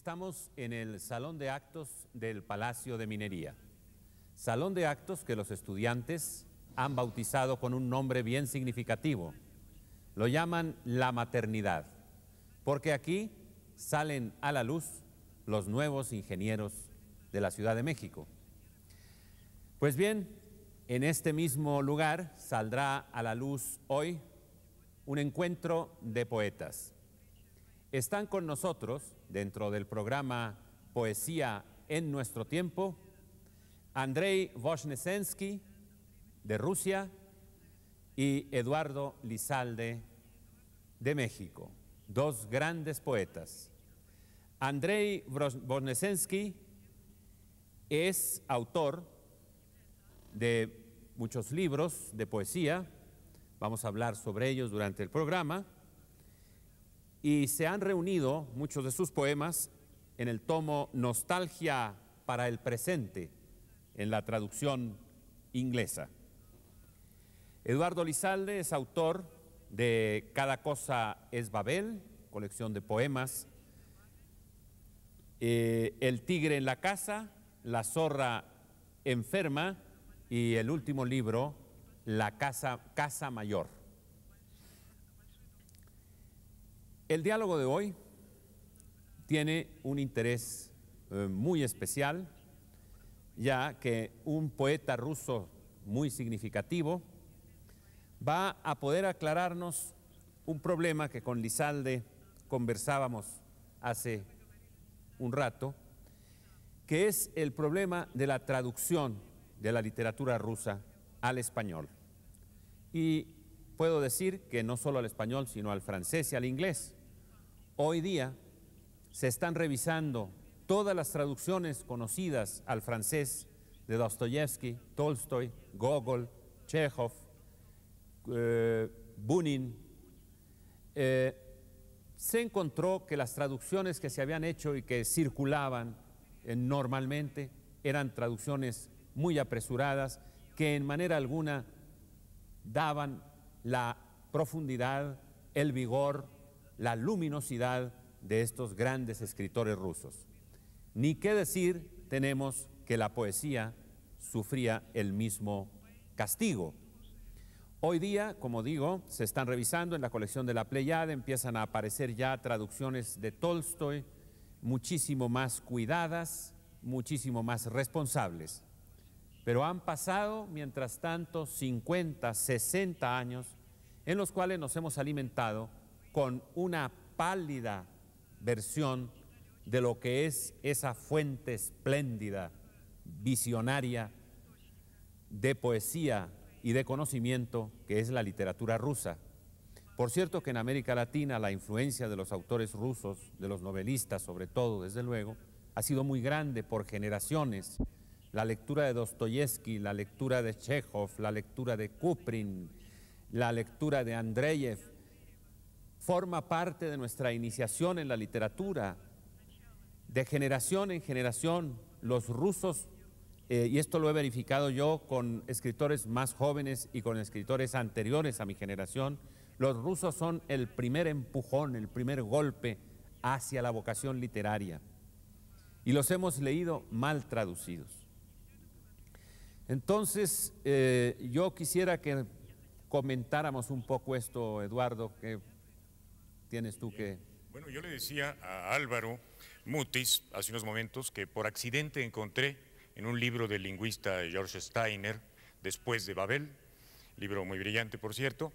Estamos en el Salón de Actos del Palacio de Minería. Salón de actos que los estudiantes han bautizado con un nombre bien significativo. Lo llaman la maternidad, porque aquí salen a la luz los nuevos ingenieros de la Ciudad de México. Pues bien, en este mismo lugar saldrá a la luz hoy un encuentro de poetas. Están con nosotros, dentro del programa Poesía en nuestro tiempo, Andrei Voznesensky, de Rusia, y Eduardo Lizalde, de México, dos grandes poetas. Andrei Voznesensky es autor de muchos libros de poesía, vamos a hablar sobre ellos durante el programa, y se han reunido muchos de sus poemas en el tomo Nostalgia para el presente, en la traducción inglesa. Eduardo Lizalde es autor de Cada cosa es Babel, colección de poemas, El tigre en la casa, La zorra enferma y el último libro, La casa mayor. El diálogo de hoy tiene un interés muy especial, ya que un poeta ruso muy significativo va a poder aclararnos un problema que con Lizalde conversábamos hace un rato, que es el problema de la traducción de la literatura rusa al español. Y puedo decir que no solo al español, sino al francés y al inglés. Hoy día se están revisando todas las traducciones conocidas al francés de Dostoyevsky, Tolstoy, Gogol, Chekhov, Bunin. Se encontró que las traducciones que se habían hecho y que circulaban normalmente eran traducciones muy apresuradas, que en manera alguna daban la profundidad, el vigor, la luminosidad de estos grandes escritores rusos. Ni qué decir tenemos que la poesía sufría el mismo castigo. Hoy día, como digo, se están revisando en la colección de la Pléyade, empiezan a aparecer ya traducciones de Tolstoy, muchísimo más cuidadas, muchísimo más responsables. Pero han pasado, mientras tanto, 50, 60 años en los cuales nos hemos alimentado con una pálida versión de lo que es esa fuente espléndida, visionaria, de poesía y de conocimiento que es la literatura rusa. Por cierto que en América Latina la influencia de los autores rusos, de los novelistas sobre todo, desde luego, ha sido muy grande por generaciones. La lectura de Dostoyevsky, la lectura de Chekhov, la lectura de Kuprin, la lectura de Andreyev, forma parte de nuestra iniciación en la literatura. De generación en generación, los rusos, y esto lo he verificado yo con escritores más jóvenes y con escritores anteriores a mi generación, los rusos son el primer empujón, el primer golpe hacia la vocación literaria. Y los hemos leído mal traducidos. Entonces, yo quisiera que comentáramos un poco esto, Eduardo, que tienes tú que... Bueno, yo le decía a Álvaro Mutis hace unos momentos que por accidente encontré en un libro del lingüista George Steiner, Después de Babel, libro muy brillante por cierto,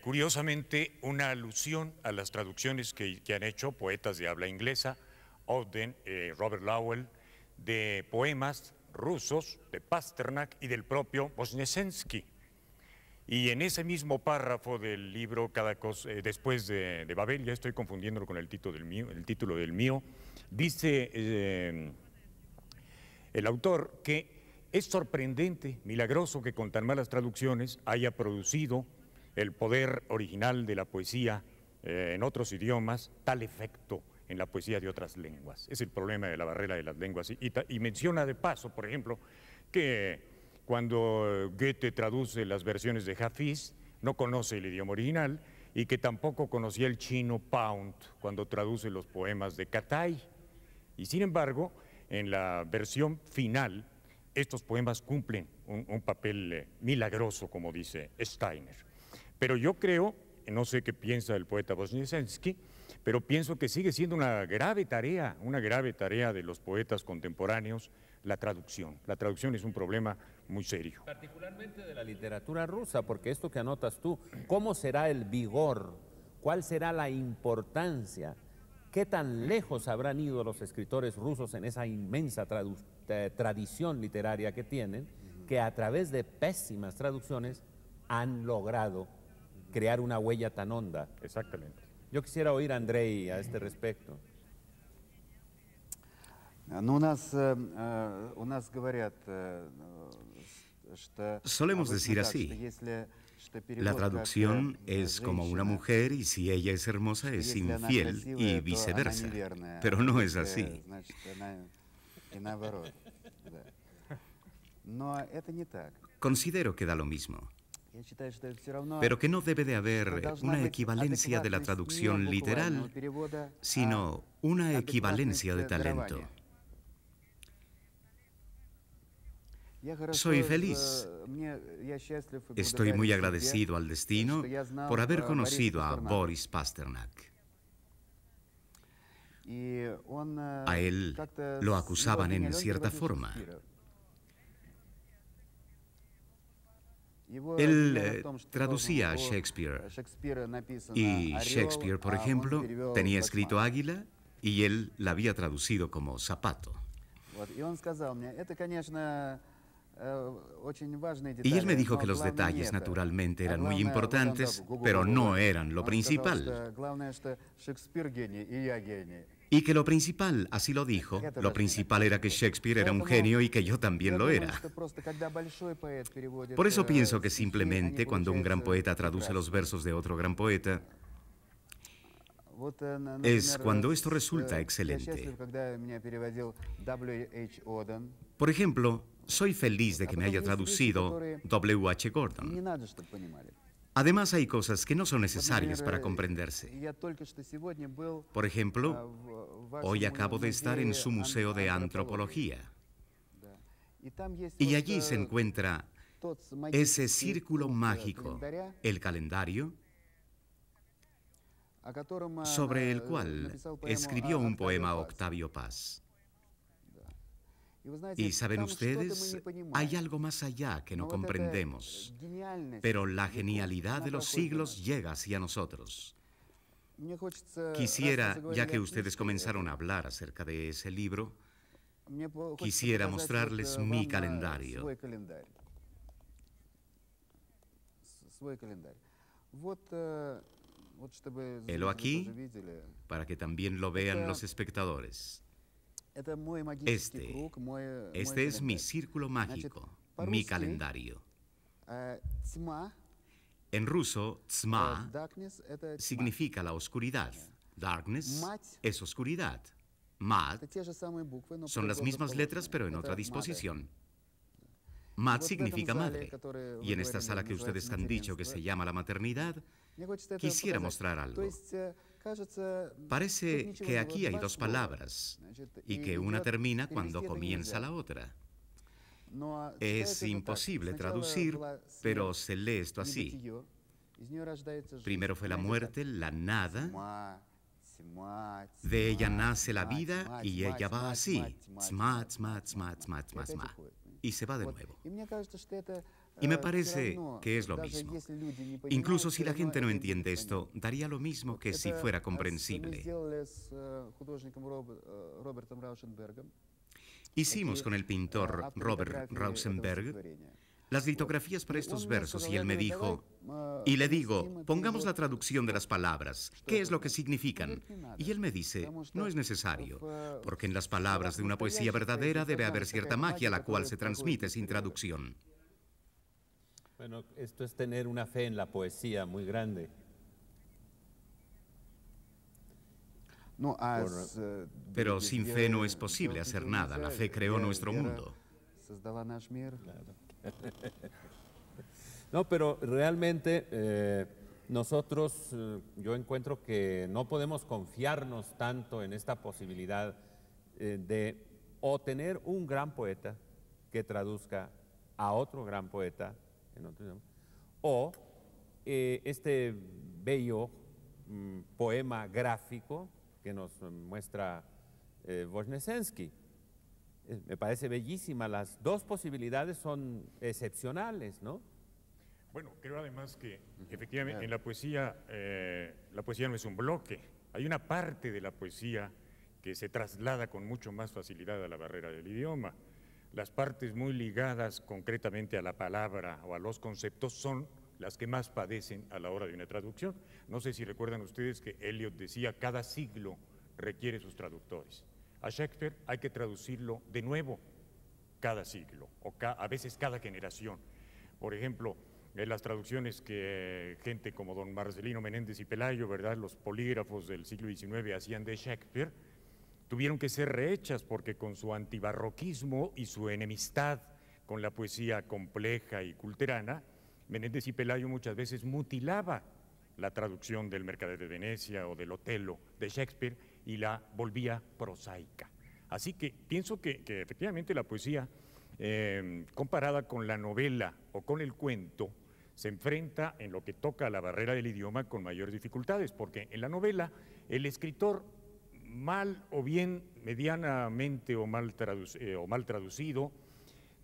curiosamente una alusión a las traducciones que han hecho poetas de habla inglesa, Auden, Robert Lowell, de poemas rusos, de Pasternak y del propio Voznesensky. Y en ese mismo párrafo del libro Después de Babel, ya estoy confundiéndolo con el título del mío, dice el autor que es sorprendente, milagroso que con tan malas traducciones haya producido el poder original de la poesía en otros idiomas tal efecto en la poesía de otras lenguas. Es el problema de la barrera de las lenguas. Y menciona de paso, por ejemplo, que cuando Goethe traduce las versiones de Hafiz, no conoce el idioma original y que tampoco conocía el chino Pound cuando traduce los poemas de Katay. Y sin embargo, en la versión final, estos poemas cumplen un papel milagroso, como dice Steiner. Pero yo creo, no sé qué piensa el poeta Voznesensky, pero pienso que sigue siendo una grave tarea de los poetas contemporáneos, la traducción. La traducción es un problema muy serio. Particularmente de la literatura rusa, porque esto que anotas tú, ¿cómo será el vigor? ¿Cuál será la importancia? ¿Qué tan lejos habrán ido los escritores rusos en esa inmensa tradición literaria que tienen, que a través de pésimas traducciones han logrado crear una huella tan honda? Exactamente. Yo quisiera oír a Andrei a este respecto. Ну, у нас говорят, что Solemos decir так, así. что если что перевод La как, traducción es como una женщина, mujer y si ella es hermosa что es если она infiel красивая, y то она viceversa. неверная, Pero а no es если, así. значит, она и наоборот. Да. Но это не так. Considero que da lo mismo. Я считаю, что все равно Pero que no debe de haber должна una быть equivalencia de la адекватность не traducción буквального literal, перевода, sino una адекватность equivalencia de talento. дарования. Я хорошо, Soy feliz. я счастлив и Estoy благодарен muy судьбе, agradecido al destino что я знал, por haber Бориса conocido a Пастернака. Boris Pasternak. Y он, A él как-то lo с acusaban его en гениальностью cierta переводил forma. Шекспира. Его Él дело в том, что traducía a у Shakespeare Шекспира написано y «Орел», Shakespeare, por а он ejemplo, перевел tenía «Бацман». escrito águila y él la había traducido como zapato. Вот, и он сказал мне, это, конечно, очень важные Y él детали, me dijo но que los главное не detalles это. naturalmente А eran muy главное, вот он importantes, так, гу-гу-гу-гу, pero no eran lo он сказал, principal. что главное, что Шекспир гений, и я гений. Y que lo principal, así lo dijo, lo principal era que Shakespeare era un genio y que yo también lo era. Por eso pienso que simplemente cuando un gran poeta traduce los versos de otro gran poeta, es cuando esto resulta excelente. Por ejemplo, soy feliz de que me haya traducido W.H. Gordon. Además, hay cosas que no son necesarias para comprenderse. Por ejemplo, hoy acabo de estar en su Museo de Antropología. Y allí se encuentra ese círculo mágico, el calendario, sobre el cual escribió un poema Octavio Paz. Y saben ustedes, hay algo más allá que no comprendemos, pero la genialidad de los siglos llega hacia nosotros. Quisiera, ya que ustedes comenzaron a hablar acerca de ese libro, quisiera mostrarles mi calendario. Helo aquí, para que también lo vean los espectadores. Este es mi círculo mágico, mi calendario. En ruso, tsma significa la oscuridad. Darkness es oscuridad. Mat son las mismas letras, pero en otra disposición. Mat significa madre. Y en esta sala que ustedes han dicho que se llama la maternidad, quisiera mostrar algo. Parece que aquí hay dos palabras y que una termina cuando comienza la otra. Es imposible traducir, pero se lee esto así. Primero fue la muerte, la nada. De ella nace la vida y ella va así. Tzma, tzma, tzma, tzma, tzma, tzma. Y se va de nuevo. Y me parece que es lo mismo. Incluso si la gente no entiende esto, daría lo mismo que si fuera comprensible. Hicimos con el pintor Robert Rauschenberg las litografías para estos versos y él me dijo, y le digo, pongamos la traducción de las palabras, ¿qué es lo que significan? Y él me dice, no es necesario, porque en las palabras de una poesía verdadera debe haber cierta magia la cual se transmite sin traducción. Bueno, esto es tener una fe en la poesía muy grande. Pero sin fe no es posible hacer nada. La fe creó nuestro mundo. No, pero realmente nosotros, yo encuentro que no podemos confiarnos tanto en esta posibilidad de o tener un gran poeta que traduzca a otro gran poeta en otro idioma, o este bello poema gráfico que nos muestra Voznesensky. Me parece bellísima, las dos posibilidades son excepcionales, ¿no? Bueno, creo además que efectivamente en la poesía no es un bloque, hay una parte de la poesía que se traslada con mucho más facilidad a la barrera del idioma. Las partes muy ligadas concretamente a la palabra o a los conceptos son las que más padecen a la hora de una traducción. No sé si recuerdan ustedes que Eliot decía, cada siglo requiere sus traductores. A Shakespeare hay que traducirlo de nuevo cada siglo, o a veces cada generación. Por ejemplo, en las traducciones que gente como don Marcelino Menéndez y Pelayo, ¿verdad?, los polígrafos del siglo XIX hacían de Shakespeare, tuvieron que ser rehechas porque con su antibarroquismo y su enemistad con la poesía compleja y culterana, Menéndez y Pelayo muchas veces mutilaba la traducción del Mercader de Venecia o del Otelo de Shakespeare y la volvía prosaica. Así que pienso que efectivamente la poesía, comparada con la novela o con el cuento, se enfrenta en lo que toca a la barrera del idioma con mayores dificultades, porque en la novela el escritor, mal o bien, medianamente o mal traducido,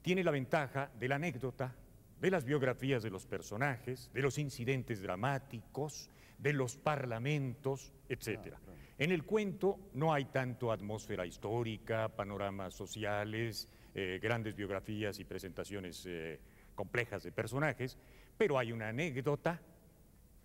tiene la ventaja de la anécdota, de las biografías de los personajes, de los incidentes dramáticos, de los parlamentos, etc. En el cuento no hay tanto atmósfera histórica, panoramas sociales, grandes biografías y presentaciones complejas de personajes, pero hay una anécdota,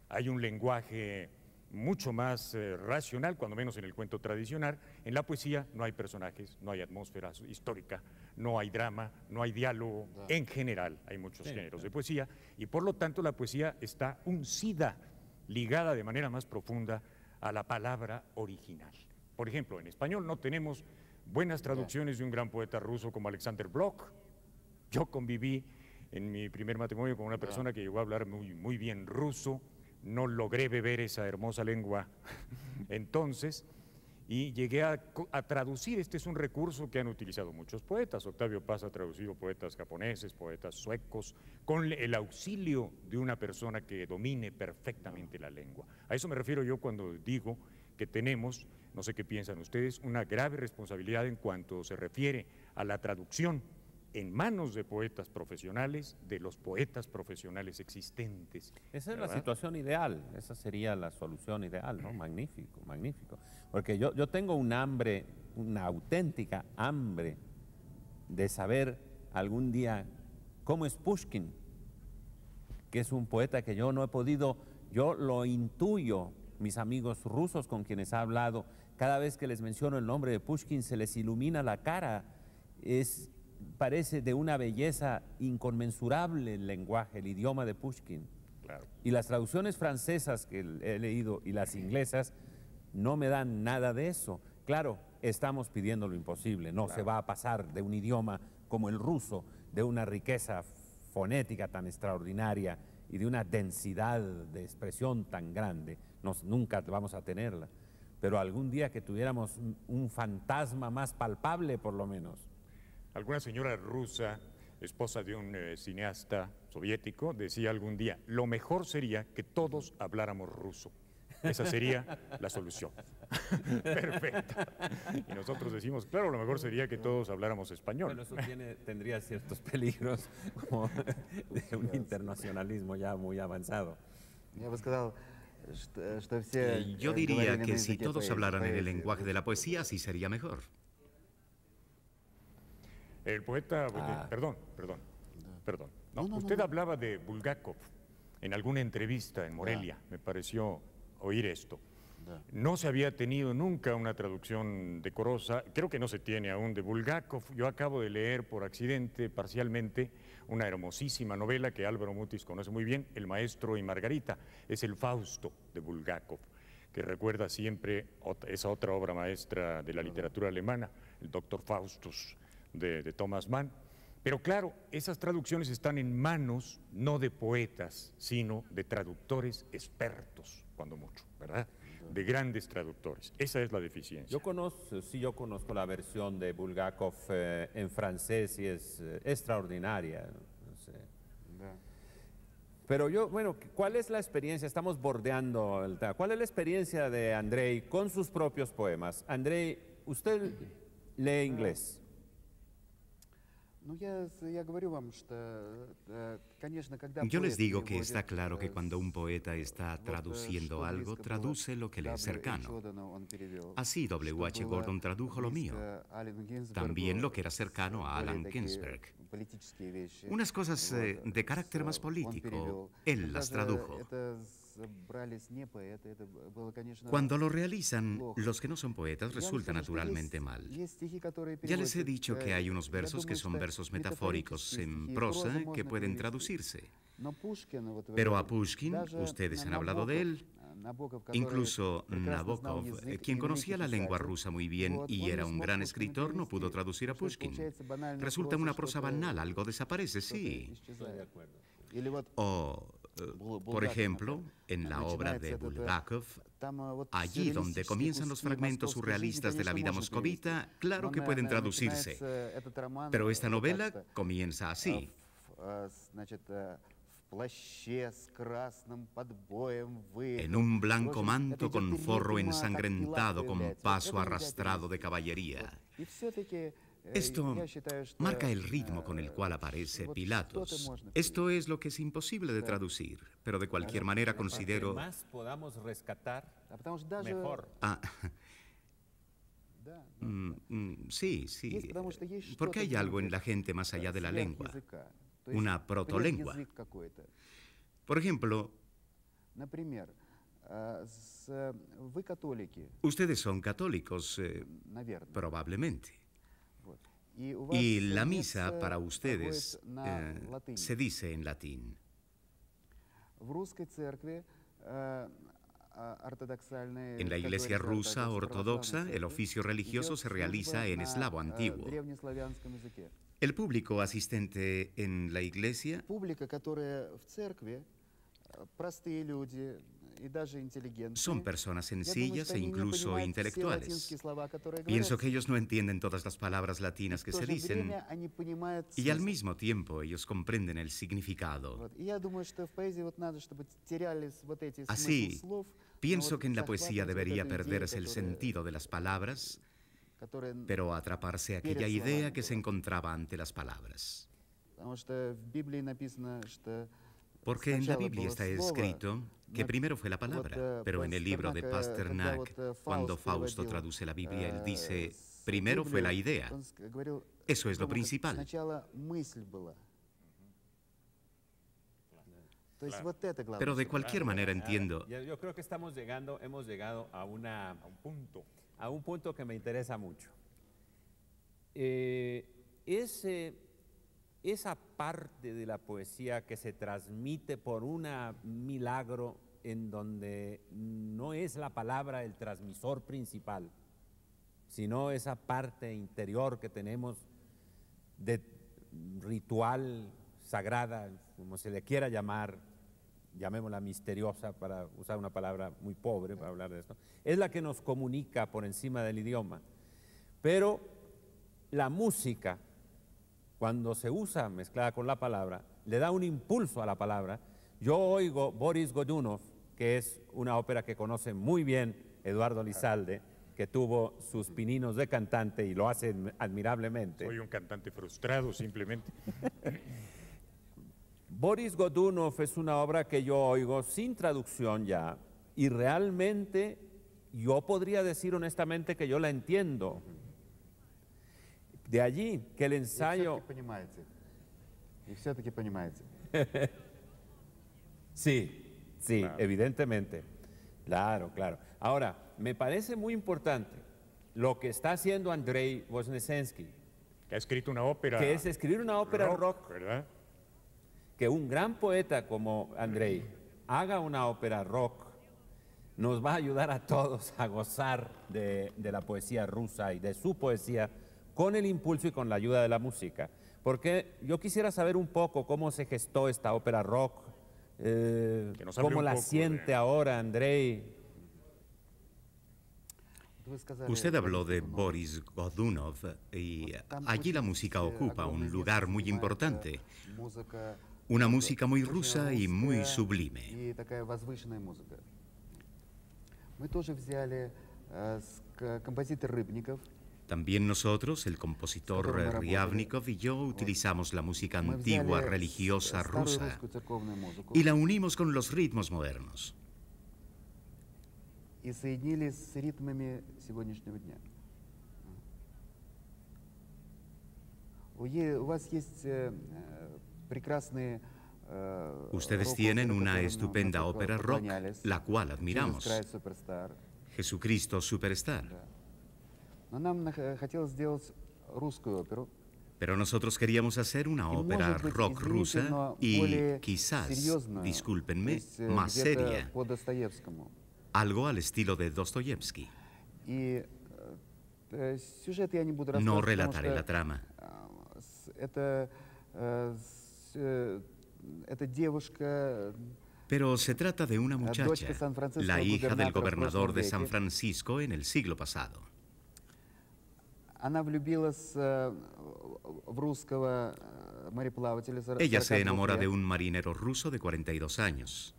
hay un lenguaje mucho más racional, cuando menos en el cuento tradicional. En la poesía no hay personajes, no hay atmósfera histórica, no hay drama, no hay diálogo. En general hay muchos géneros de poesía y por lo tanto la poesía está uncida, ligada de manera más profunda a la palabra original. Por ejemplo, en español no tenemos buenas traducciones de un gran poeta ruso como Alexander Blok. Yo conviví en mi primer matrimonio con una persona que llegó a hablar muy bien ruso, no logré beber esa hermosa lengua entonces, y llegué a traducir. Este es un recurso que han utilizado muchos poetas. Octavio Paz ha traducido poetas japoneses, poetas suecos, con el auxilio de una persona que domine perfectamente la lengua. A eso me refiero yo cuando digo que tenemos, no sé qué piensan ustedes, una grave responsabilidad en cuanto se refiere a la traducción en manos de poetas profesionales, de los poetas profesionales existentes. Esa es ¿verdad? la situación ideal, esa sería la solución ideal, ¿no? Magnífico, magnífico. Porque yo tengo un hambre, una auténtica hambre de saber algún día cómo es Pushkin, que es un poeta que yo no he podido, yo lo intuyo, mis amigos rusos con quienes he hablado, cada vez que les menciono el nombre de Pushkin se les ilumina la cara, parece de una belleza inconmensurable el lenguaje, el idioma de Pushkin. Claro. Y las traducciones francesas que he leído y las inglesas no me dan nada de eso. Claro, estamos pidiendo lo imposible, no se va a pasar de un idioma como el ruso, de una riqueza fonética tan extraordinaria y de una densidad de expresión tan grande, nunca vamos a tenerla. Pero algún día que tuviéramos un fantasma más palpable por lo menos. Alguna señora rusa, esposa de un cineasta soviético, decía algún día, lo mejor sería que todos habláramos ruso. Esa sería la solución. Perfecto. Y nosotros decimos, claro, lo mejor sería que todos habláramos español. Bueno, eso tendría ciertos peligros como de un internacionalismo ya muy avanzado. Yo diría que si todos hablaran en el lenguaje de la poesía, sí sería mejor. El poeta, perdón. No, usted hablaba de Bulgakov en alguna entrevista en Morelia, me pareció oír esto. No se había tenido nunca una traducción decorosa, creo que no se tiene aún, de Bulgakov. Yo acabo de leer por accidente, parcialmente, una hermosísima novela que Álvaro Mutis conoce muy bien, El maestro y Margarita. Es el Fausto de Bulgakov, que recuerda siempre esa otra obra maestra de la literatura alemana, el Doctor Faustus de Thomas Mann. Pero claro, esas traducciones están en manos no de poetas, sino de traductores expertos, cuando mucho, ¿verdad? de grandes traductores. Esa es la deficiencia. Yo conozco la versión de Bulgakov en francés y es extraordinaria. No sé. Pero bueno, ¿cuál es la experiencia? Estamos bordeando el tema. ¿Cuál es la experiencia de Andrei con sus propios poemas? Andrei, ¿usted lee inglés? Yo les digo que está claro que cuando un poeta está traduciendo algo, traduce lo que le es cercano. Así W.H. Gordon tradujo lo mío, también lo que era cercano a Allen Ginsberg. Unas cosas de carácter más político, él las tradujo. Cuando lo realizan, los que no son poetas resulta naturalmente mal. Ya les he dicho que hay unos versos que son versos metafóricos en prosa que pueden traducirse. Pero a Pushkin, ustedes han hablado de él, incluso Nabokov, quien conocía la lengua rusa muy bien y era un gran escritor, no pudo traducir a Pushkin. Resulta una prosa banal, algo desaparece, sí. O, por ejemplo, en la obra de Bulgakov, allí donde comienzan los fragmentos surrealistas de la vida moscovita, claro que pueden traducirse. Pero esta novela comienza así. En un blanco manto con forro ensangrentado, con paso arrastrado de caballería. Esto marca el ritmo con el cual aparece Pilatos. Esto es lo que es imposible de traducir, pero de cualquier manera considero... más podamos rescatar, mejor. Sí, sí, porque hay algo en la gente más allá de la lengua, una protolengua. Por ejemplo, ustedes son católicos, probablemente. Y la misa para ustedes se dice en latín. En la iglesia rusa ortodoxa, el oficio religioso se realiza en eslavo antiguo. El público asistente en la iglesia son personas sencillas e incluso intelectuales. Pienso que ellos no entienden todas las palabras latinas que se dicen y al mismo tiempo ellos comprenden el significado. Así, pienso que en la poesía debería perderse el sentido de las palabras, pero atraparse aquella idea que se encontraba ante las palabras. Porque en la Biblia está escrito que primero fue la palabra, pero en el libro de Pasternak, cuando Fausto traduce la Biblia, él dice, primero fue la idea. Eso es lo principal. Pero de cualquier manera entiendo. Yo creo que hemos llegado a un punto que me interesa mucho. Esa parte de la poesía que se transmite por un milagro en donde no es la palabra el transmisor principal, sino esa parte interior que tenemos de ritual, sagrada, como se le quiera llamar, llamémosla misteriosa para usar una palabra muy pobre para hablar de esto, es la que nos comunica por encima del idioma. Pero la música, cuando se usa mezclada con la palabra, le da un impulso a la palabra. Yo oigo Boris Godunov, que es una ópera que conoce muy bien Eduardo Lizalde, que tuvo sus pininos de cantante y lo hace admirablemente. Soy un cantante frustrado, simplemente. Boris Godunov es una obra que yo oigo sin traducción ya, y realmente yo podría decir honestamente que yo la entiendo. De allí que el ensayo... Sí, claro. Evidentemente. Claro, claro. Ahora, me parece muy importante lo que está haciendo Andrei Voznesensky. Que ha escrito una ópera. Que es escribir una ópera rock. ¿Verdad? Que un gran poeta como Andrei haga una ópera rock nos va a ayudar a todos a gozar de la poesía rusa y de su poesía con el impulso y con la ayuda de la música. Porque yo quisiera saber un poco cómo se gestó esta ópera rock, cómo la siente ahora Andrei. Usted habló de Boris Godunov y allí la música ocupa un lugar muy importante. Una música muy rusa y muy sublime. También nosotros, el compositor Ryabnikov y yo, utilizamos la música antigua religiosa rusa y la unimos con los ritmos modernos. И соединили с ритмами сегодняшнего дня. У вас есть прекрасные Ustedes tienen una estupenda ópera rock, la cual admiramos. Jesucristo Superstar. Но нам хотелось сделать русскую оперу. Pero nosotros queríamos hacer una ópera rock rusa y quizás, discúlpenme, más seria. Algo al estilo de Dostoyevsky. No relataré la trama. Pero se trata de una muchacha, la hija del gobernador de San Francisco en el siglo pasado. Ella se enamora de un marinero ruso de 42 años.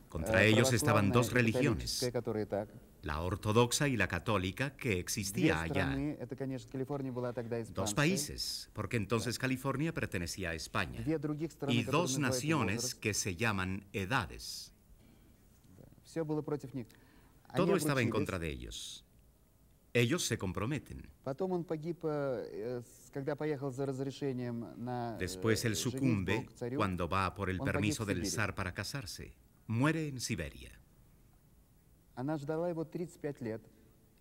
Contra ellos estaban dos religiones, la ortodoxa y la católica, que existía allá. Dos países, porque entonces California pertenecía a España. Y dos naciones que se llaman edades. Todo estaba en contra de ellos. Ellos se comprometen. Después él sucumbe cuando va por el permiso del zar para casarse. Muere en Siberia.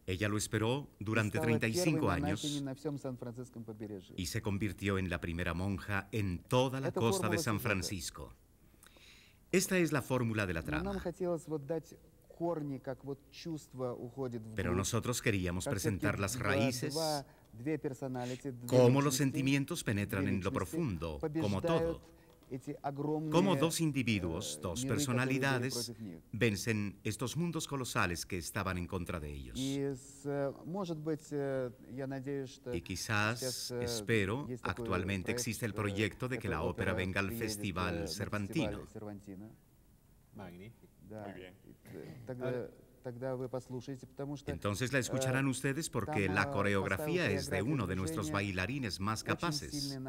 Ella lo esperó durante 35 años y se convirtió en la primera monja en toda la costa de San Francisco. Esta es la fórmula de la trama. Pero nosotros queríamos presentar las raíces, cómo los sentimientos penetran en lo profundo, como todo. Cómo dos individuos, dos personalidades, vencen estos mundos colosales que estaban en contra de ellos. Y quizás, espero, actualmente existe el proyecto de que la ópera venga al Festival Cervantino. Magnífico. Muy bien. Entonces la escucharán ustedes porque la coreografía es de uno de nuestros bailarines más capaces.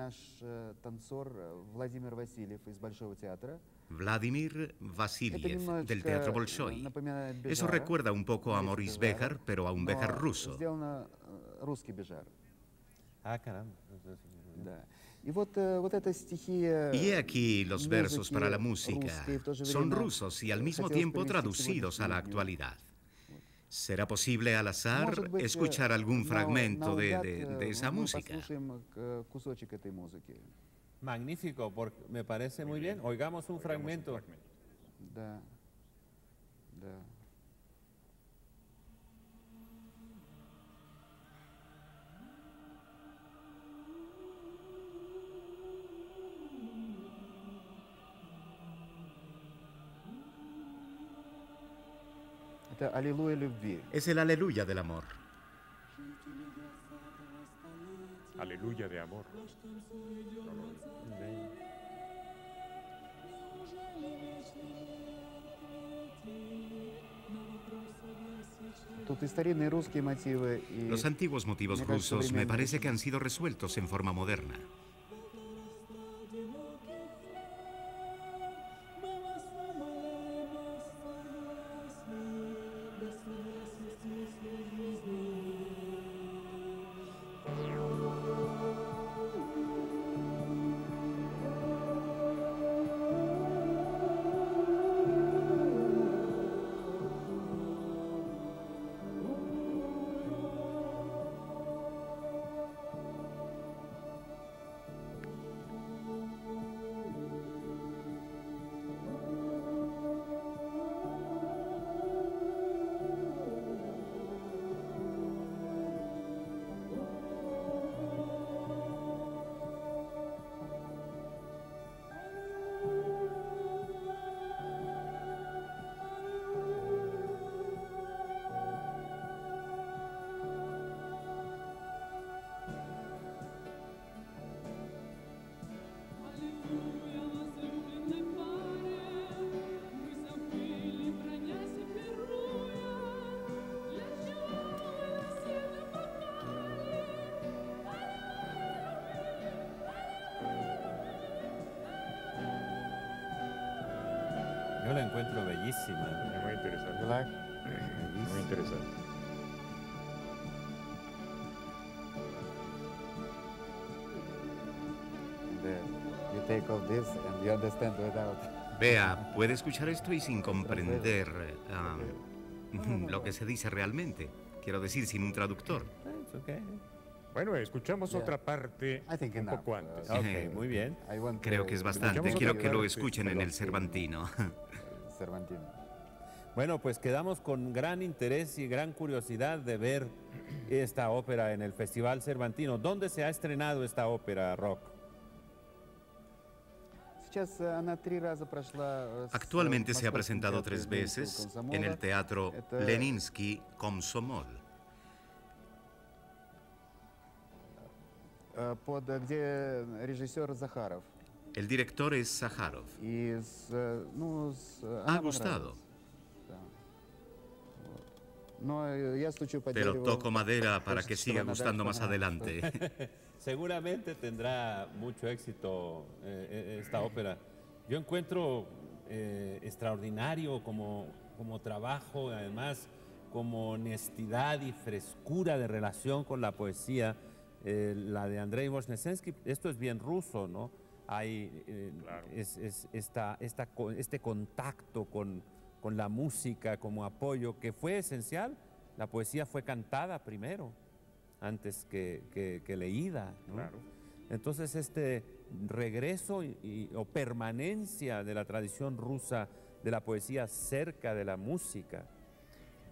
Vladimir Vasiliev, del Teatro Bolshoi. Eso recuerda un poco a Maurice Béjart, pero a un Béjart ruso. Ah, caramba. Y he aquí los versos para la música. Son rusos y al mismo tiempo traducidos a la actualidad. ¿Será posible al azar escuchar algún fragmento de esa música? Magnífico, me parece muy bien. Oigamos un fragmento. Es el aleluya del amor. Aleluya de amor. Los antiguos motivos rusos me parece que han sido resueltos en forma moderna. Yo la encuentro bellísima. Muy interesante. Black. Muy interesante. You take off this and you understand without. Vea, puede escuchar esto y sin comprender lo que se dice realmente. Quiero decir, sin un traductor. It's okay. Bueno, escuchamos otra parte I think un enough. poco antes. Ok, muy bien. I want Creo to- que es bastante. Escuchamos Quiero otra que lo parte. escuchen en el Cervantino. Cervantino. Bueno, pues quedamos con gran interés y gran curiosidad de ver esta ópera en el Festival Cervantino. ¿Dónde se ha estrenado esta ópera, Rock? Сейчас она 3 раза прошла. Actualmente se ha presentado 3 veces en el Teatro Leninsky Komsomol, Где режиссер Захаров. el director es Sájarov. Ha gustado, pero toco madera para que siga gustando más adelante. Seguramente tendrá mucho éxito esta ópera. Yo encuentro extraordinario como trabajo, además como honestidad y frescura de relación con la poesía, la de Andrei Voznesensky. Esto es bien ruso, ¿no? Hay Claro. este contacto con la música como apoyo que fue esencial. La poesía fue cantada primero, antes que leída, ¿no? Claro. Entonces este regreso o permanencia de la tradición rusa de la poesía cerca de la música.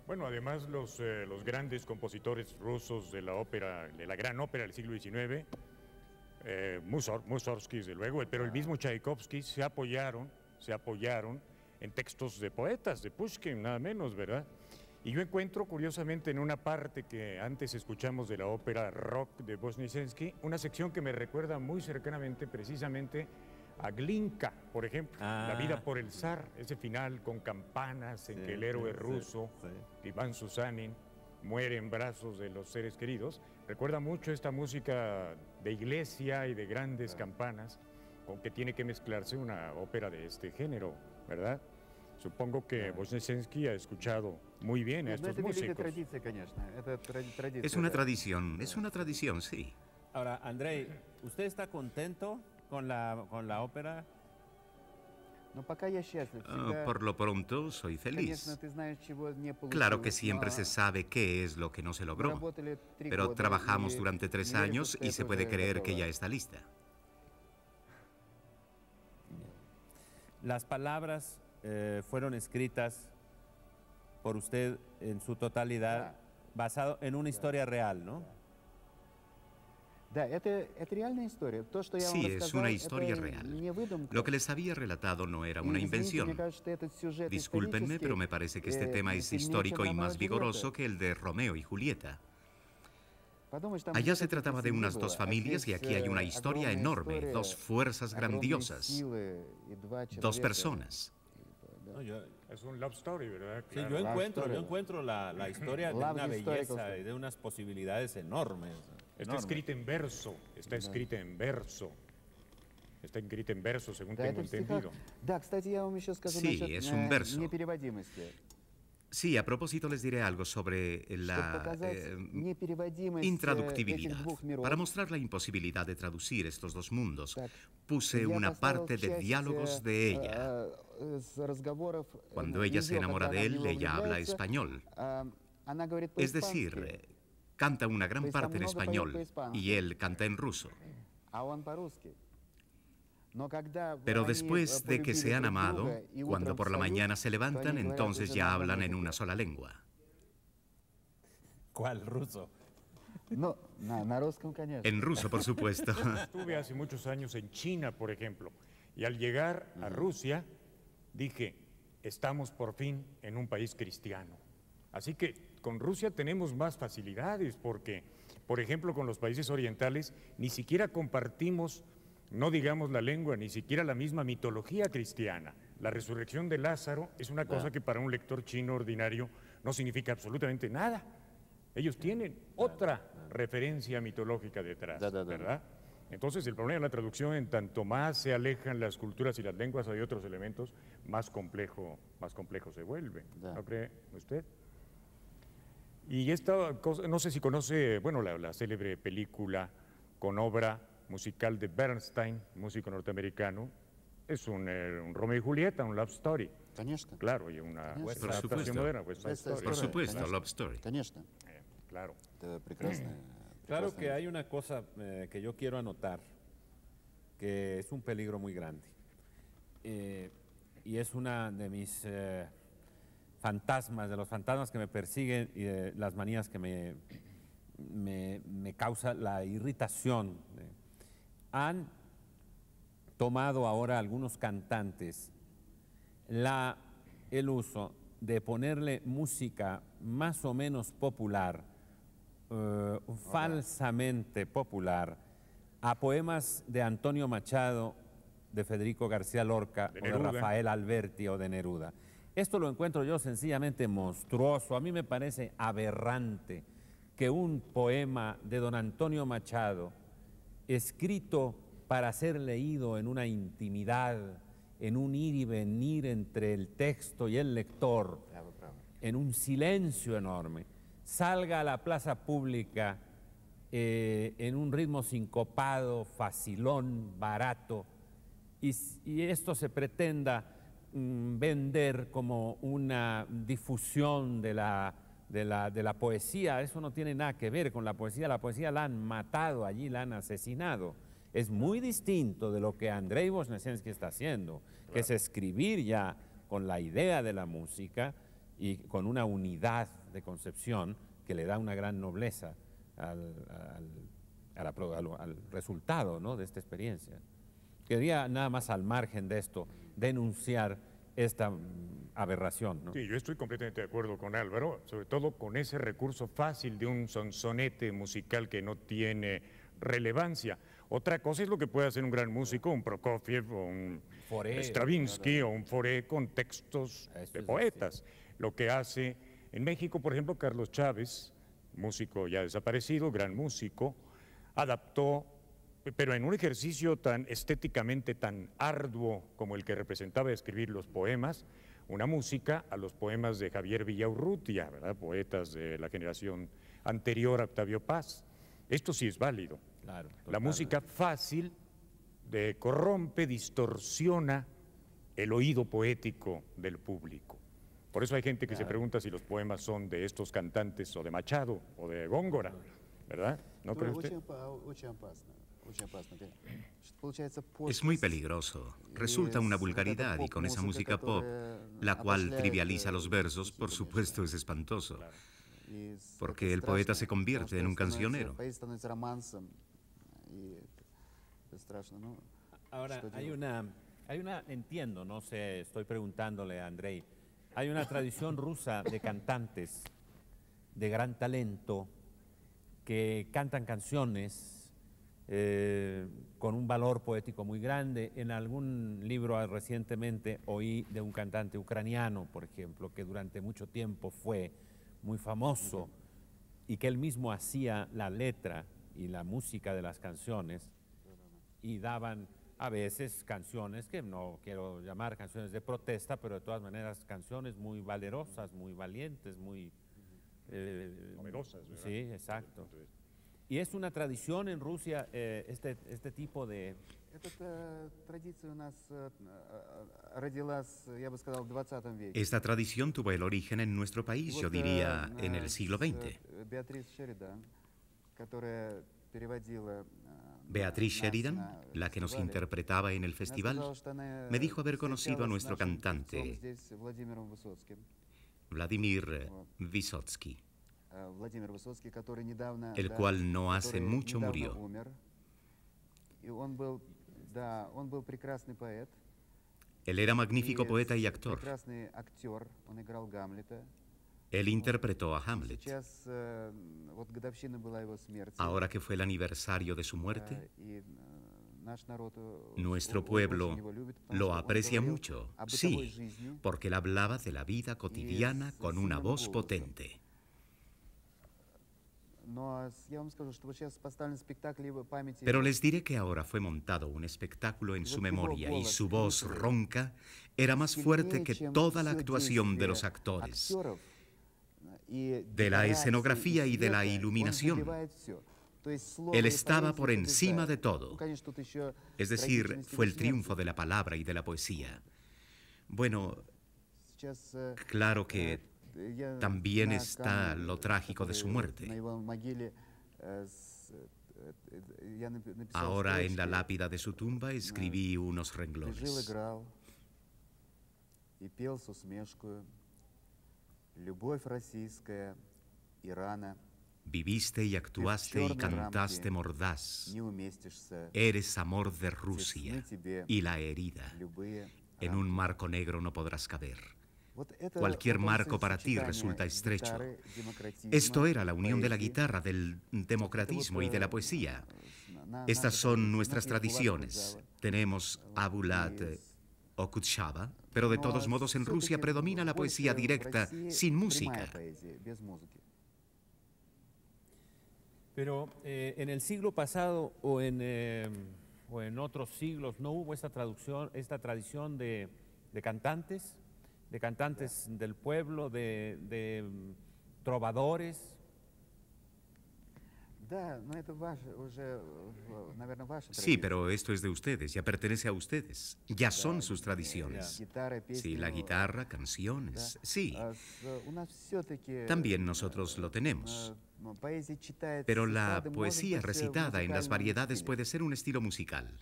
Bueno, además los grandes compositores rusos de la ópera, de la gran ópera del siglo XIX, Mussorgsky desde luego, pero el mismo Tchaikovsky se apoyaron en textos de poetas, de Pushkin, nada menos, ¿verdad? Y yo encuentro, curiosamente, en una parte que antes escuchamos de la ópera rock de Voznesensky, una sección que me recuerda muy cercanamente, precisamente, a Glinka, por ejemplo, La vida por el zar, ese final con campanas en que el héroe ruso, Iván Susanin, muere en brazos de los seres queridos. Recuerda mucho esta música de iglesia y de grandes campanas, con que tiene que mezclarse una ópera de este género, ¿verdad? Supongo que Voznesensky ha escuchado muy bien a estos músicos. Es una tradición, sí. Ahora, Andrei, ¿usted está contento con la ópera? Por lo pronto, soy feliz. Claro que siempre se sabe qué es lo que no se logró, pero trabajamos durante 3 años y se puede creer que ya está lista. Las palabras fueron escritas por usted en su totalidad, basado en una historia real, ¿no? Sí, es una historia real. Lo que les había relatado no era una invención. Discúlpenme, pero me parece que este tema es histórico y más vigoroso que el de Romeo y Julieta. Allá se trataba de unas 2 familias y aquí hay una historia enorme, 2 fuerzas grandiosas, 2 personas. No, Es un love story, ¿verdad? sí, Claro. yo encuentro la historia de una belleza y de unas posibilidades enormes. Está escrita en verso, está escrita en verso. Está escrita en verso, según tengo entendido. Sí, es un verso. Sí, a propósito les diré algo sobre la intraductibilidad. Para mostrar la imposibilidad de traducir estos 2 mundos, puse una parte de diálogos de ella. Cuando ella se enamora de él, ella habla español. Es decir, canta una gran parte en español y él canta en ruso. Pero después de que se han amado, cuando por la mañana se levantan, entonces ya hablan en una sola lengua. ¿Cuál ruso? En ruso, por supuesto. Estuve hace muchos años en China, por ejemplo, y al llegar a Rusia, dije, estamos por fin en un país cristiano. Así que con Rusia tenemos más facilidades porque, por ejemplo, con los países orientales ni siquiera compartimos, no digamos la lengua, ni siquiera la misma mitología cristiana. La resurrección de Lázaro es una cosa que para un lector chino ordinario no significa absolutamente nada. Ellos tienen otra referencia mitológica detrás, ¿verdad? Entonces, el problema de la traducción, en tanto más se alejan las culturas y las lenguas, hay otros elementos, más complejo se vuelve. ¿No cree usted? Y esta cosa, no sé si conoce, bueno, la célebre película con obra musical de Bernstein, músico norteamericano, es un Romeo y Julieta, un love story. Конечно. Claro, y una Конечно. adaptación moderna, West Side Story. Por supuesto, Конечно. Love Story. Конечно. Claro. Это прекрасно. Claro que hay una cosa que yo quiero anotar, que es un peligro muy grande. Y es una de mis fantasmas, de los fantasmas que me persiguen y de las manías que me causa la irritación. Han tomado ahora algunos cantantes el uso de ponerle música más o menos popular, falsamente popular, a poemas de Antonio Machado, de Federico García Lorca, o de Rafael Alberti o de Neruda. Esto lo encuentro yo sencillamente monstruoso. A mí me parece aberrante que un poema de don Antonio Machado, escrito para ser leído en una intimidad, en un ir y venir entre el texto y el lector, en un silencio enorme, salga a la plaza pública en un ritmo sincopado, facilón, barato, y esto se pretenda vender como una difusión de la poesía. Eso no tiene nada que ver con la poesía la han matado allí, la han asesinado. Es muy distinto de lo que Andrei Voznesensky está haciendo, que es escribir ya con la idea de la música y con una unidad de concepción que le da una gran nobleza al resultado, ¿no?, de esta experiencia. Quería nada más al margen de esto denunciar esta aberración, ¿no? Sí, yo estoy completamente de acuerdo con Álvaro, sobre todo con ese recurso fácil de un sonsonete musical que no tiene relevancia. Otra cosa es lo que puede hacer un gran músico, un Prokofiev o un Stravinsky o un Fauré con textos de poetas. Lo que hace en México, por ejemplo, Carlos Chávez, músico ya desaparecido, gran músico, adaptó, pero en un ejercicio tan estéticamente tan arduo como el que representaba escribir los poemas, una música a los poemas de Javier Villaurrutia, ¿verdad?, poetas de la generación anterior a Octavio Paz. Esto sí es válido. Claro, la música fácil corrompe, distorsiona el oído poético del público. Por eso hay gente que se pregunta si los poemas son de estos cantantes o de Machado o de Góngora, ¿verdad? ¿No cree usted? Es muy peligroso. Resulta una vulgaridad y con esa música pop, la cual trivializa los versos, por supuesto es espantoso. Porque el poeta se convierte en un cancionero. Ahora, entiendo, no sé, estoy preguntándole a Andrei, hay una tradición rusa de cantantes de gran talento que cantan canciones con un valor poético muy grande. En algún libro recientemente oí de un cantante ucraniano, por ejemplo, que durante mucho tiempo fue muy famoso y que él mismo hacía la letra y la música de las canciones y daban a veces canciones que no quiero llamar canciones de protesta, pero de todas maneras canciones muy valerosas, muy valientes, muy novedosas, ¿verdad? Sí, exacto. Y es una tradición en Rusia este tipo de... Esta tradición tuvo el origen en nuestro país, yo diría, en el siglo XX. Beatriz Sheridan, la que nos interpretaba en el festival, me dijo haber conocido a nuestro cantante, Vladimir Vysotsky, el cual no hace mucho murió. Él era magnífico poeta y actor. Él interpretó a Hamlet. Ahora que fue el aniversario de su muerte, nuestro pueblo lo aprecia mucho, sí, porque él hablaba de la vida cotidiana con una voz potente. Pero les diré que ahora fue montado un espectáculo en su memoria y su voz ronca era más fuerte que toda la actuación de los actores, de la escenografía y de la iluminación. Él estaba por encima de todo. Es decir, fue el triunfo de la palabra y de la poesía. Bueno, claro que también está lo trágico de su muerte. Ahora en la lápida de su tumba escribí unos renglones. Viviste y actuaste y cantaste mordaz. Eres amor de Rusia y la herida. En un marco negro no podrás caber. Cualquier marco para ti resulta estrecho. Esto era la unión de la guitarra, del democratismo y de la poesía. Estas son nuestras tradiciones. Tenemos Abulat o Kutshaba, pero de todos modos en Rusia predomina la poesía directa, sin música. Pero en el siglo pasado o en otros siglos no hubo esta tradición de cantantes del pueblo, de trovadores. Sí, pero esto es de ustedes, ya pertenece a ustedes. Ya son sus tradiciones. Sí, la guitarra, canciones, sí. También nosotros lo tenemos. Pero la poesía recitada en las variedades puede ser un estilo musical.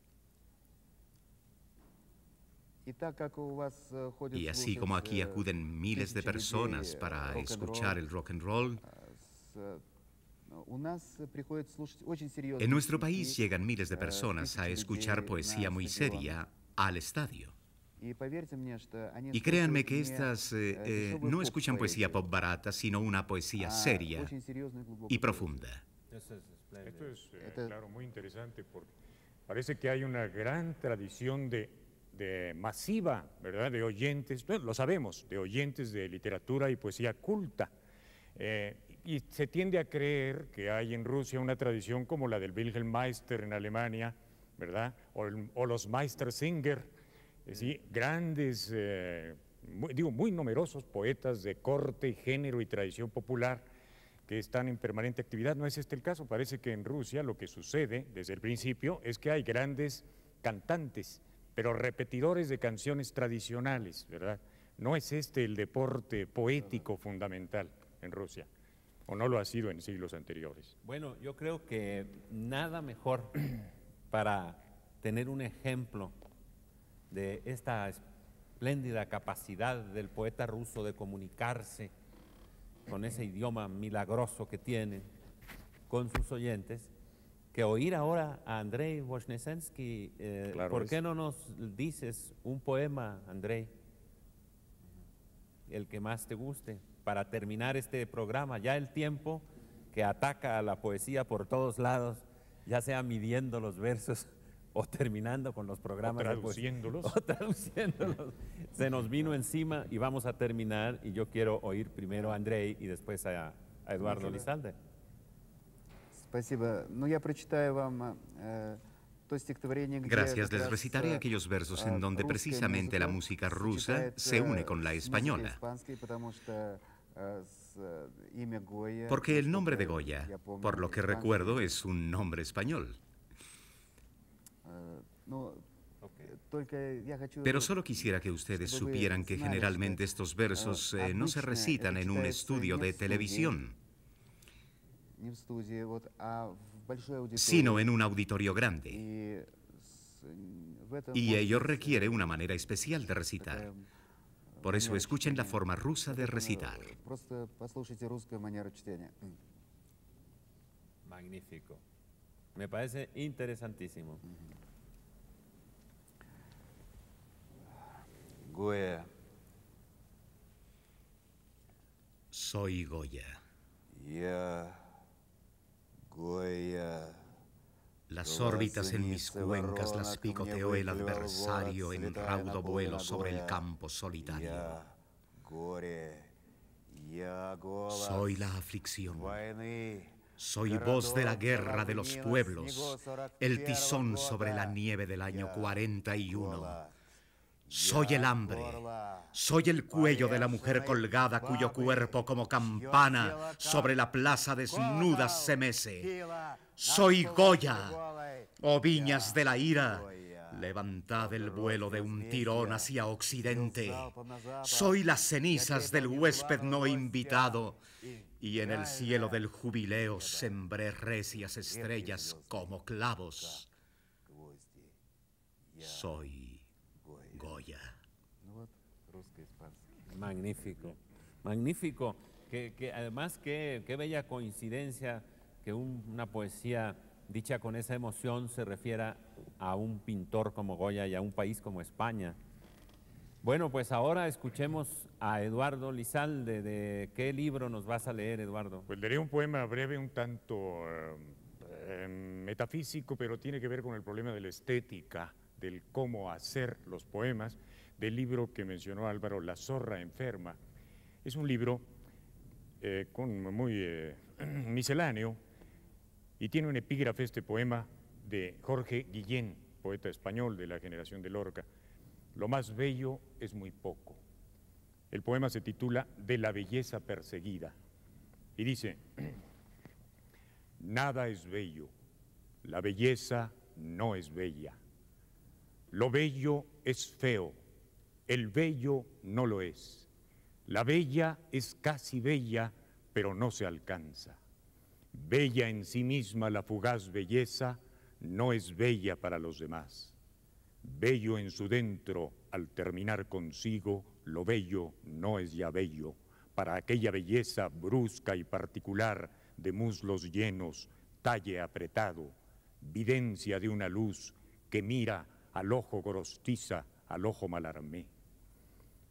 Y así como aquí acuden miles de personas para escuchar el rock and roll, en nuestro país llegan miles de personas a escuchar poesía muy seria al estadio. Y créanme que estas no escuchan poesía pop barata, sino una poesía seria y profunda. Esto es, claro, muy interesante porque parece que hay una gran tradición de masiva, ¿verdad?, de oyentes, lo sabemos, de oyentes de literatura y poesía culta. Y se tiende a creer que hay en Rusia una tradición como la del Wilhelm Meister en Alemania, ¿verdad?, o los Meistersinger, ¿sí?, grandes, muy numerosos poetas de corte, género y tradición popular que están en permanente actividad. No es este el caso. Parece que en Rusia lo que sucede desde el principio es que hay grandes cantantes, pero repetidores de canciones tradicionales, ¿verdad? No es este el deporte poético fundamental en Rusia, o no lo ha sido en siglos anteriores. Bueno, yo creo que nada mejor para tener un ejemplo de esta espléndida capacidad del poeta ruso de comunicarse con ese idioma milagroso que tiene con sus oyentes, que oír ahora a Andrei Voznesensky. Claro, ¿Por qué no nos dices un poema, Andrei, el que más te guste, para terminar este programa? Ya el tiempo que ataca a la poesía por todos lados, ya sea midiendo los versos o terminando con los programas traduciéndolos. O traduciéndolos. Se nos vino encima y vamos a terminar, y yo quiero oír primero a Andrei y después a Eduardo Lizalde. Gracias, les recitaré aquellos versos en donde precisamente la música rusa se une con la española. Porque el nombre de Goya, por lo que recuerdo, es un nombre español. Pero solo quisiera que ustedes supieran que generalmente estos versos no se recitan en un estudio de televisión, sino en un auditorio grande. Y ello requiere una manera especial de recitar. Por eso escuchen la forma rusa de recitar. Magnífico. Me parece interesantísimo. Goya. Soy Goya. Goya. Las órbitas en mis cuencas las picoteó el adversario en raudo vuelo sobre el campo solitario. Soy la aflicción. Soy voz de la guerra de los pueblos, el tizón sobre la nieve del año 41. Soy el hambre, soy el cuello de la mujer colgada cuyo cuerpo como campana sobre la plaza desnuda se mece. Soy Goya, oh viñas de la ira, levantad el vuelo de un tirón hacia occidente. Soy las cenizas del huésped no invitado, y en el cielo del jubileo sembré recias estrellas como clavos. Soy Goya. Magnífico, magnífico. Que además, qué bella coincidencia que una poesía dicha con esa emoción se refiera a un pintor como Goya y a un país como España. Bueno, pues ahora escuchemos a Eduardo Lizalde. ¿De qué libro nos vas a leer, Eduardo? Pues leeré un poema breve, un tanto metafísico, pero tiene que ver con el problema de la estética, del cómo hacer los poemas, del libro que mencionó Álvaro, La zorra enferma. Es un libro muy misceláneo y tiene un epígrafe, este poema, de Jorge Guillén, poeta español de la generación de Lorca. Lo más bello es muy poco. El poema se titula De la belleza perseguida y dice: nada es bello, la belleza no es bella. Lo bello es feo, el bello no lo es. La bella es casi bella, pero no se alcanza. Bella en sí misma la fugaz belleza, no es bella para los demás. Bello en su dentro, al terminar consigo, lo bello no es ya bello, para aquella belleza brusca y particular de muslos llenos, talle apretado, videncia de una luz que mira al ojo gorostiza, al ojo malarmé.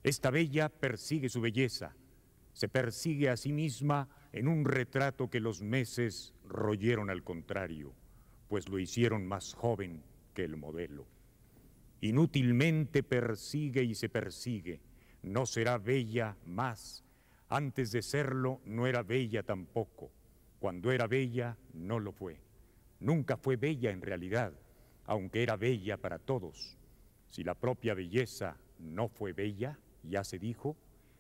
Esta bella persigue su belleza, se persigue a sí misma en un retrato que los meses royeron al contrario, pues lo hicieron más joven que el modelo. Inútilmente persigue y se persigue, no será bella más. Antes de serlo no era bella tampoco. Cuando era bella no lo fue. Nunca fue bella en realidad, aunque era bella para todos. Si la propia belleza no fue bella, ya se dijo,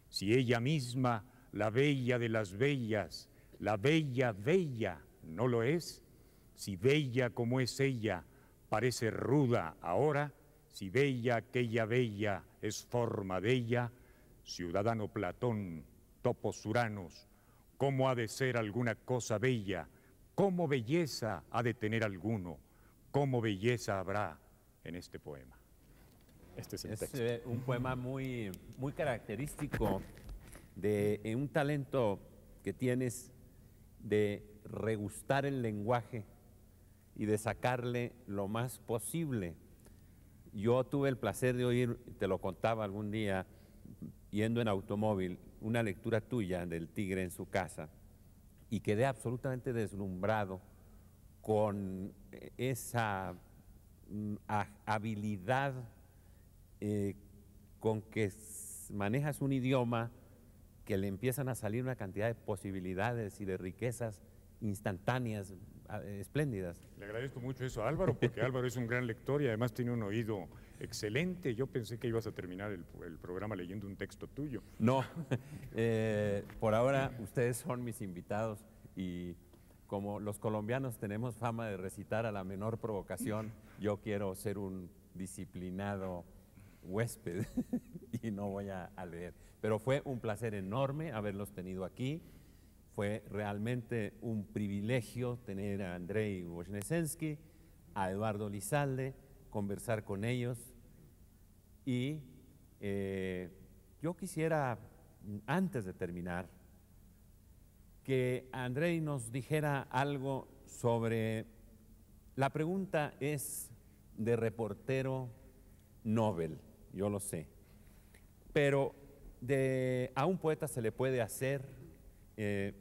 si ella misma, la bella de las bellas, la bella bella, no lo es, si bella como es ella, parece ruda ahora, si bella aquella bella es forma de ella, ciudadano Platón, topos uranos, ¿cómo ha de ser alguna cosa bella? ¿Cómo belleza ha de tener alguno? ¿Cómo belleza habrá en este poema? Este es el texto. Un poema muy característico de un talento que tienes de regustar el lenguaje y de sacarle lo más posible. Yo tuve el placer de oír, te lo contaba algún día, yendo en automóvil, una lectura tuya del Tigre en su casa, y quedé absolutamente deslumbrado con esa habilidad con que manejas un idioma que le empiezan a salir una cantidad de posibilidades y de riquezas instantáneas, espléndidas. Le agradezco mucho eso a Álvaro, porque Álvaro es un gran lector y además tiene un oído excelente. Yo pensé que ibas a terminar el programa leyendo un texto tuyo. No, por ahora ustedes son mis invitados y como los colombianos tenemos fama de recitar a la menor provocación, yo quiero ser un disciplinado huésped y no voy a leer. Pero fue un placer enorme haberlos tenido aquí. Fue realmente un privilegio tener a Andrei Wojnesensky, a Eduardo Lizalde, conversar con ellos. Y yo quisiera, antes de terminar, que Andrei nos dijera algo sobre, la pregunta es de reportero Nobel, yo lo sé, pero a un poeta se le puede hacer,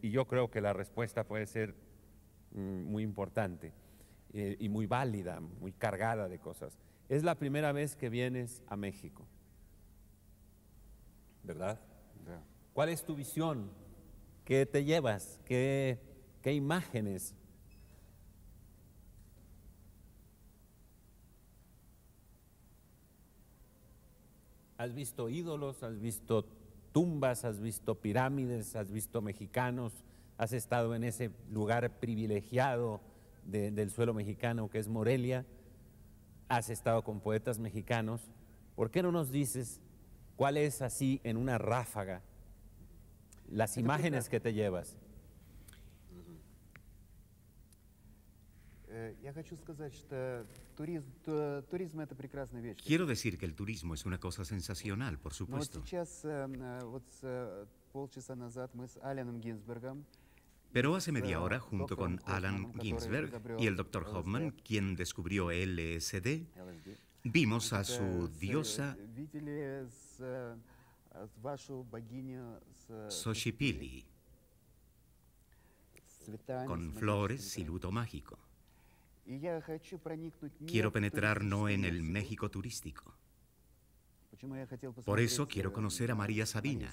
y yo creo que la respuesta puede ser muy importante y muy válida, muy cargada de cosas. Es la primera vez que vienes a México, ¿verdad? Да. ¿Cuál es tu visión? ¿Qué te llevas? ¿Qué qué imágenes. Has visto ídolos, has visto tumbas, has visto pirámides, has visto mexicanos, has estado en ese lugar privilegiado del suelo mexicano que es Morelia, has estado con poetas mexicanos. ¿Por qué no nos dices cuál es así en una ráfaga las imágenes que te llevas? Quiero decir que el turismo es una cosa sensacional, por supuesto. Pero hace media hora, junto con Allen Ginsberg y el Dr. Hoffman, quien descubrió LSD, vimos a su diosa Xochipilli, con flores y luto mágico. Quiero penetrar no en el México turístico. Por eso quiero conocer a María Sabina.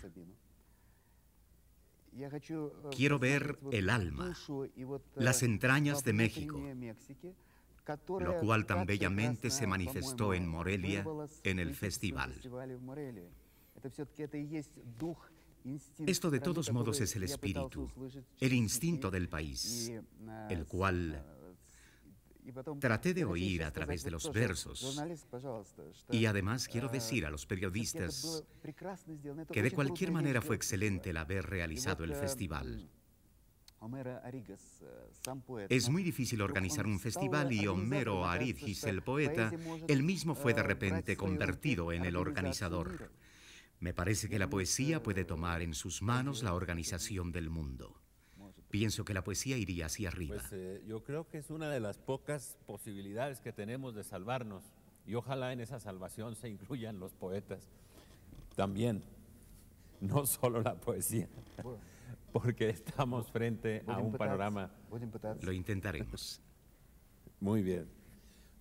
Quiero ver el alma, las entrañas de México, lo cual tan bellamente se manifestó en Morelia en el festival. Esto de todos modos es el espíritu, el instinto del país, el cual traté de oír a través de los versos. Y además quiero decir a los periodistas que de cualquier manera fue excelente el haber realizado el festival. Es muy difícil organizar un festival y Homero Aridgis, el poeta, él mismo fue de repente convertido en el organizador. Me parece que la poesía puede tomar en sus manos la organización del mundo. Pienso que la poesía iría hacia arriba. Pues yo creo que es una de las pocas posibilidades que tenemos de salvarnos, y ojalá en esa salvación se incluyan los poetas también, no solo la poesía, porque estamos frente a un panorama. Lo intentaremos. Muy bien.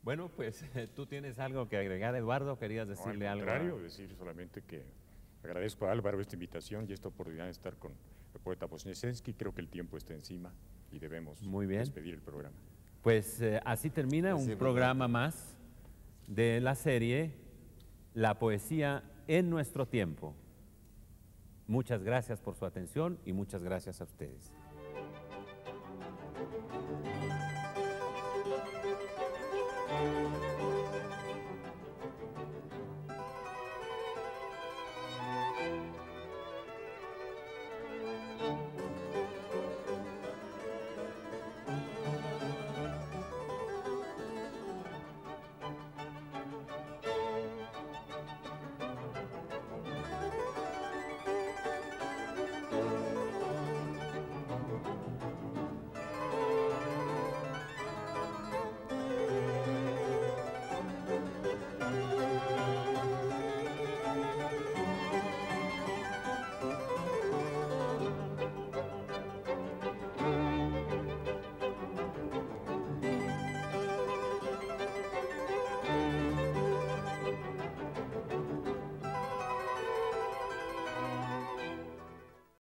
Bueno, pues tú tienes algo que agregar, Eduardo, ¿querías decirle algo? Al contrario, decir solamente que agradezco a Álvaro esta invitación y esta oportunidad de estar con el poeta Voznesensky. Creo que el tiempo está encima y debemos despedir el programa. Pues así termina un programa más de la serie La poesía en nuestro tiempo. Muchas gracias por su atención y muchas gracias a ustedes.